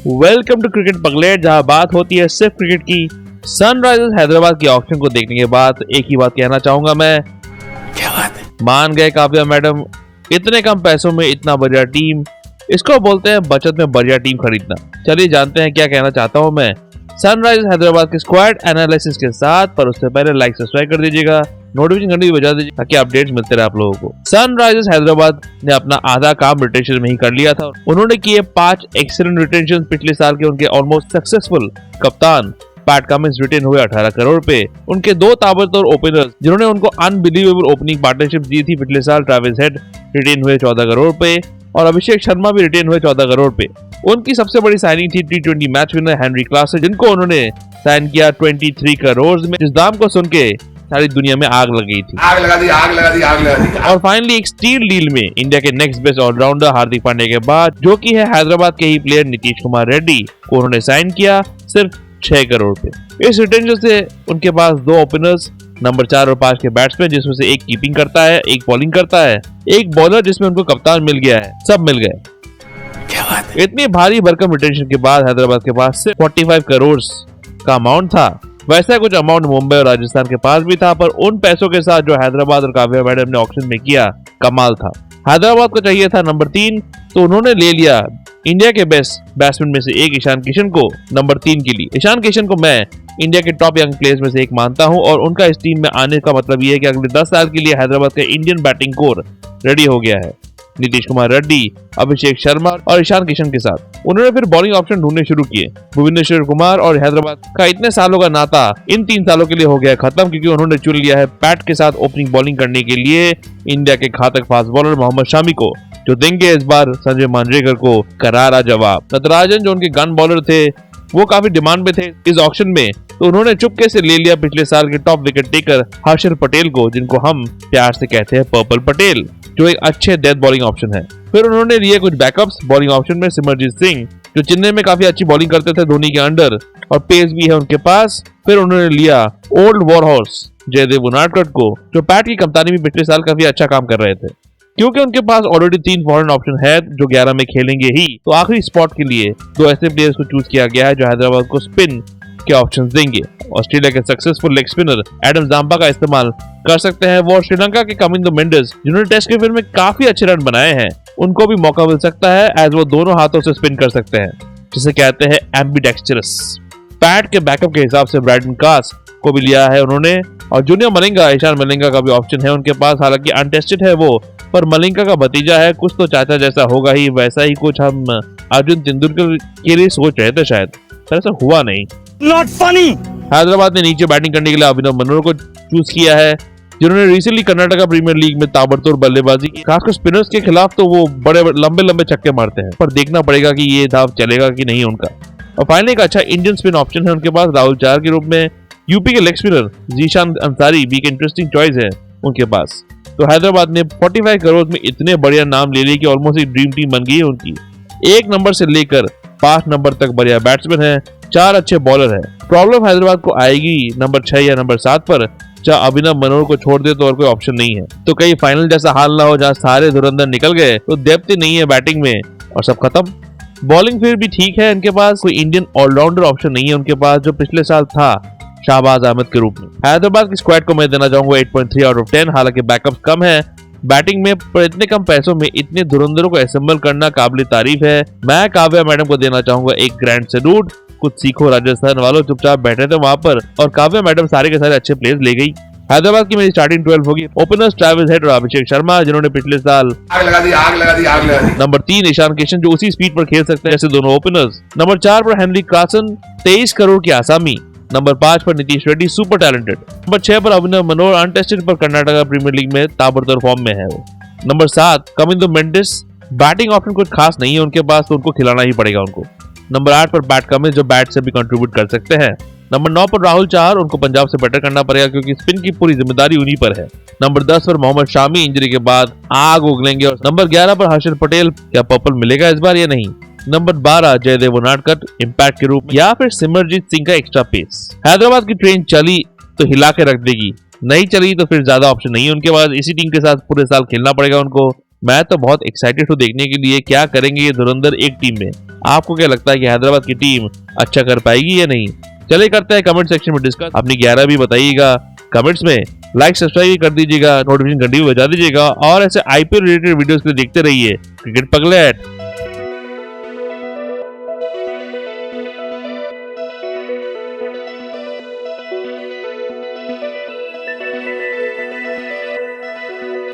Welcome to cricket Pagglait, जहां बात होती है सिर्फ क्रिकेट की। सनराइजर्स हैदराबाद की ऑक्शन को देखने के बाद एक ही बात कहना चाहूंगा मैं, क्या बात है? मान गए काव्या मैडम, इतने कम पैसों में इतना बढ़िया टीम, इसको बोलते हैं बचत में बढ़िया टीम खरीदना। चलिए जानते हैं क्या कहना चाहता हूं मैं सनराइजर्स हैदराबाद के स्क्वाड एनालिसिस के साथ। पर उससे पहले लाइक सब्सक्राइब कर दीजिएगा, नोटिफिकेशन घंटी बजा दीजिए ताकि अपडेट्स मिलते रहे आप लोगों को। सनराइजर्स हैदराबाद ने अपना आधा काम रिटेंशन में ही कर लिया था। उन्होंने किए 5 एक्सीलेंट रिटेंशन पिछले साल के उनके ऑलमोस्ट सक्सेसफुल कप्तान पैट कमिंस रिटेन हुए 18 करोड़ पे। उनके 2 ताबड़तोड़ ओपनर्स जिन्होंने उनको अनबिलीवेबल ओपनिंग पार्टनरशिप दी थी पिछले साल, ट्रेविस हेड रिटेन हुए 14 करोड़ पे और अभिषेक शर्मा भी रिटेन हुए 14 करोड़ पे। उनकी सबसे बड़ी साइनिंग थी T20 match winner Henry Klaasen, जिनको उन्होंने साइन किया 23 करोड़ में, जिस दाम को सुन के सारी दुनिया में आग लग गई थी। आग लगा दी। और फाइनली एक स्टील डील में इंडिया के next best allrounder Hardik Pandya के बाद, जो कि है हैदराबाद के ही प्लेयर नीतीश कुमार रेड्डी, को उन्होंने साइन किया सिर्फ 6 करोड़ पे। इस रिटेंशन से उनके पास 2 ओपनर्स, नंबर 4 और 5 के बैट्समैन, जिसमें से एक कीपिंग करता है, एक बॉलिंग करता है, एक बॉलर जिसमें उनको कप्तान मिल गया है, सब मिल गए। क्या बात है? इतनी भारी भरकम रिटेंशन के बाद हैदराबाद के पास सिर्फ 45 करोड़ का अमाउंट था। वैसा कुछ अमाउंट मुंबई और राजस्थान के पास भी था, पर उन पैसों के साथ जो हैदराबाद और काव्या मैडम ने ऑक्शन में किया, कमाल था। हैदराबाद को चाहिए था नंबर 3, तो उन्होंने ले लिया इंडिया के बेस्ट बैट्समैन में से एक ईशान किशन को नंबर 3 के लिए। ईशान किशन को मैं इंडिया के टॉप यंग प्लेयर्स में से एक मानता हूं और उनका इस टीम में आने का मतलब ये है कि अगले 10 साल के लिए हैदराबाद का इंडियन बैटिंग कोर रेडी हो गया है। नीतीश कुमार रेड्डी, अभिषेक शर्मा और ईशान किशन के साथ उन्होंने फिर बॉलिंग ऑप्शन ढूंढने शुरू किए। भुवनेश्वर कुमार और हैदराबाद का इतने सालों का नाता इन 3 सालों के लिए हो गया खत्म, क्योंकि उन्होंने चुन लिया है पैट के साथ ओपनिंग बॉलिंग करने के लिए इंडिया के घातक फास्ट बॉलर मोहम्मद शामी को, जो देंगे इस बार संजय मांजरेकर को करारा जवाब। नटराजन, जो उनके गन बॉलर थे, वो काफी डिमांड में थे इस ऑक्शन में, तो उन्होंने चुपके से ले लिया पिछले साल के top wicket taker Harshal Patel को, जिनको हम प्यार से कहते हैं पर्पल पटेल, जो एक अच्छे डेथ बॉलिंग ऑप्शन है। फिर उन्होंने लिए कुछ बैकअप्स बॉलिंग ऑप्शन में, सिमरजीत सिंह, जो चेन्नई में काफी अच्छी बॉलिंग करते थे धोनी के अंडर, और पेस भी है उनके पास। फिर उन्होंने लिया old war horse Jaydev Unadkat को, जो पैट की कप्तानी में पिछले साल काफी अच्छा काम कर रहे थे। क्योंकि उनके पास ऑलरेडी 3 फॉरेन ऑप्शन है जो 11 में खेलेंगे ही, तो आखिरी स्पॉट के लिए 2 ऐसे प्लेयर्स को चूज किया गया है जो हैदराबाद को स्पिन के ऑप्शंस देंगे। ऑस्ट्रेलिया के successful leg spinner Adam Zampa का इस्तेमाल कर सकते हैं वो, और श्रीलंका के कमिंदो मेंडिस, जिन्होंने टेस्ट क्रिकेट में काफी अच्छे रन बनाए हैं, उनको भी मौका मिल सकता है, एज वो दोनों हाथों से स्पिन कर सकते हैं, जिसे कहते हैं एम्बिडेक्स्टरस। पैट के बैकअप के हिसाब से ब्राइडन कास को भी लिया है उन्होंने, और जूनियर मलिंगा, ईशान मलिंगा का भी ऑप्शन है उनके पास, हालांकि अनटेस्टेड है वो, पर मलिंगा का भतीजा है, कुछ तो चाचा जैसा होगा ही, वैसा ही कुछ हम अर्जुन तेंदुलकर के लिए सोच रहे थे, शायद पर ऐसा हुआ नहीं। Not funny. हैदराबाद ने नीचे बैटिंग करने के लिए अभिनव मनोहर को चूज किया है, जिन्होंने रिसेंटली कर्नाटका प्रीमियर लीग में ताबड़तोड़ बल्लेबाजी की। खासकर स्पिनर्स के खिलाफ तो वो बड़े लंबे लंबे छक्के मारते हैं, पर देखना पड़ेगा कि ये दाव चलेगा कि नहीं उनका। और फाइनली एक अच्छा इंडियन स्पिन ऑप्शन है उनके पास राहुल चार के रूप में। यूपी के लेग स्पिनर जीशान अंसारी भी एक इंटरेस्टिंग चॉइस है उनके पास। तो हैदराबाद ने 45 करोड़ में इतने बढ़िया नाम ले लिए कि ऑलमोस्ट एक ड्रीम टीम बन गई है उनकी। 1 नंबर से लेकर 5 नंबर तक बढ़िया बैट्समैन है, 4 अच्छे बॉलर है। प्रॉब्लम हैदराबाद को आएगी नंबर 6 या नंबर 7 पर, जहाँ अभिनव मनोहर को छोड़ दे तो और कोई ऑप्शन नहीं है। तो कहीं फाइनल जैसा हाल ना हो जहाँ सारे धुरंधर निकल गए, तो डेप्थ ही नहीं है बैटिंग में और सब खत्म। बॉलिंग फिर भी ठीक है इनके पास, कोई इंडियन ऑलराउंडर ऑप्शन नहीं है उनके पास, जो पिछले साल था शाहबाज अहमद के रूप में। हैदराबाद की स्क्वाड को मैं देना चाहूंगा 8.3 आउट ऑफ 10। हालांकि बैकअप कम है बैटिंग में, पर इतने कम पैसों में इतने धुरंधरों को असेंबल करना काबिल तारीफ है। मैं काव्या मैडम को देना चाहूंगा एक ग्रैंड सैल्यूट। कुछ सीखो राजस्थान वालों, चुपचाप बैठे थे वहां पर और काव्या मैडम सारे के सारे अच्छे प्लेयर्स ले गई। हैदराबाद की मेरी स्टार्टिंग 12 होगी। ओपनर्स ट्रेविस हेड और अभिषेक शर्मा, जिन्होंने पिछले साल आग लगा दी। नंबर 3 ईशान किशन, जो उसी स्पीड पर खेल सकते हैं जैसे दोनों ओपनर्स। नंबर 4 पर हेनरी क्लासन, 23 करोड़ की आसामी। नंबर 5 पर Nitish Reddy, super talented. Number 6 पर अभिनव मनोहर, अनटेस्टेड पर कर्नाटका प्रीमियर लीग में ताबड़तोड़ फॉर्म में है वो। नंबर 7 कमिंदो मेंडिस, बैटिंग ऑप्शन कुछ खास नहीं है उनके पास, तो उनको खिलाना ही पड़ेगा उनको। नंबर 8 पर पैट कमिंस, जो बैट से भी कंट्रीब्यूट कर सकते हैं। नंबर 9 पर राहुल चार, उनको पंजाब से बेटर करना पड़ेगा क्योंकि स्पिन की पूरी जिम्मेदारी उन्हीं पर है। नंबर 10 पर मोहम्मद शामी, इंजरी के बाद आग उगलेंगे। और नंबर 11 पर हर्षल पटेल, क्या पर्पल मिलेगा इस बार या नहीं। नंबर 12 जयदेव उनाडकट, इम्पैक्ट के रूप, या फिर सिमरजीत सिंह का एक्स्ट्रा पेस। हैदराबाद की ट्रेन चली तो हिला के रख देगी, नहीं चली तो फिर ज्यादा ऑप्शन नहीं है उनके पास। इसी टीम के साथ पूरे साल खेलना पड़ेगा उनको। मैं तो बहुत एक्साइटेड हूँ देखने के लिए क्या करेंगे ये धुरंधर एक टीम में। आपको क्या लगता है कि हैदराबाद की टीम अच्छा कर पाएगी या नहीं? चलिए करते हैं कमेंट सेक्शन में डिस्कस। अपनी 11 भी बताइएगा कमेंट्स में, लाइक सब्सक्राइब कर दीजिएगा, नोटिफिकेशन घंटी भी बजा दीजिएगा और ऐसे आईपीएल रिलेटेड वीडियोस के लिए देखते रहिए क्रिकेट पगलेट।